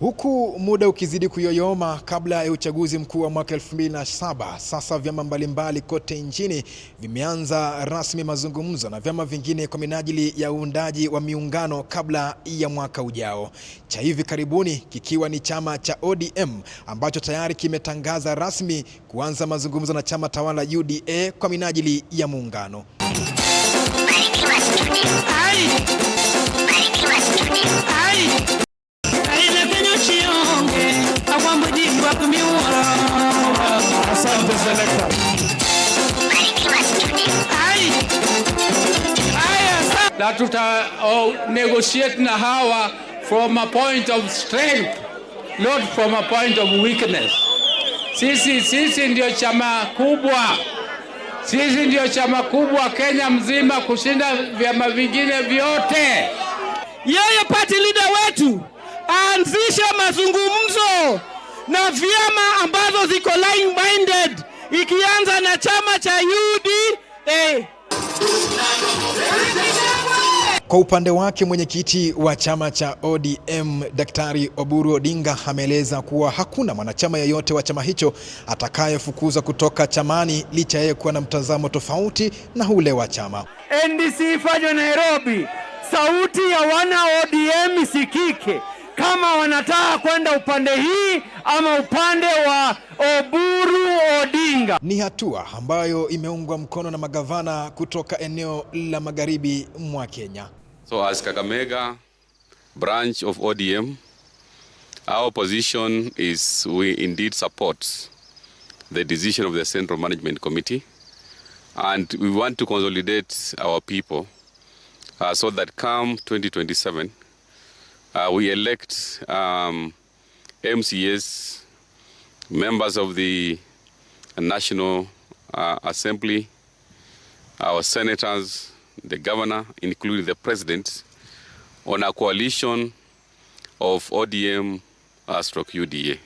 Huku muda ukizidi kuyoyoma kabla ya uchaguzi mkuu wa mwaka 2007, sasa vyama mbalimbali kote nchini vimeanza rasmi mazungumzo na vyama vingine kwa minajili ya uundaji wa miungano kabla ya mwaka ujao. Cha hivi karibuni kikiwa ni chama cha ODM ambacho tayari kimetangaza rasmi kuanza mazungumzo na chama tawala UDA kwa minajili ya muungano. Na tuta negotiate na hawa from a point of strength, not from a point of weakness. Sisi ndio chama kubwa. Sisi ndio chama kubwa Kenya mzima kushinda vyama vingine vyote. Yeye party leader wetu aanzishe mazungumzo na vyama ambazo ziko line minded, ikianza na chama cha UDA. Kwa upande wake mwenyekiti wa chama cha ODM Daktari Oburu Odinga ameeleza kuwa hakuna mwanachama yeyote wa chama hicho atakayefukuzwa kutoka chamani licha yeye kuwa na mtazamo tofauti na ule wa chama. NDC ifanywe Nairobi, sauti ya wana ODM isikike kama wanataka kwenda upande hii ama upande wa Oburu Odinga. Ni hatua ambayo imeungwa mkono na magavana kutoka eneo la magharibi mwa Kenya. So as Kakamega branch of ODM, our position is we indeed support the decision of the Central Management Committee, and we want to consolidate our people so that come 2027 we elect MCAs, members of the National Assembly, our senators, the governor, including the president, on a coalition of ODM / UDA.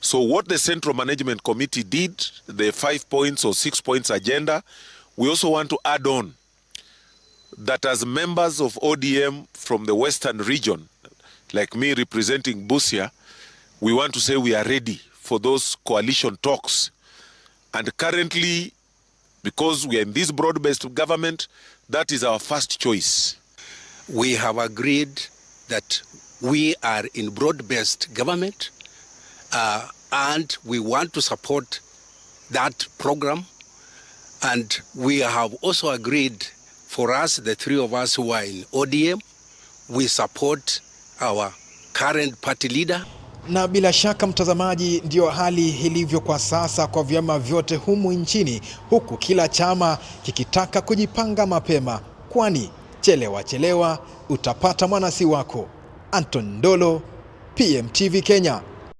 So what the Central Management Committee did, the 5 points or 6 points agenda, we also want to add on that as members of ODM from the Western region, like me representing Busia, we want to say we are ready for those coalition talks. And currently, because we are in this broad-based government, that is our first choice. We have agreed that we are in broad-based government and we want to support that program. And we have also agreed, for us, the three of us who are in ODM, we support our current party leader. Na bila shaka mtazamaji, ndio hali ilivyo kwa sasa kwa vyama vyote humu nchini, huku kila chama kikitaka kujipanga mapema, kwani chelewa utapata mwanasi wako. Anton Ndolo, PMTV Kenya.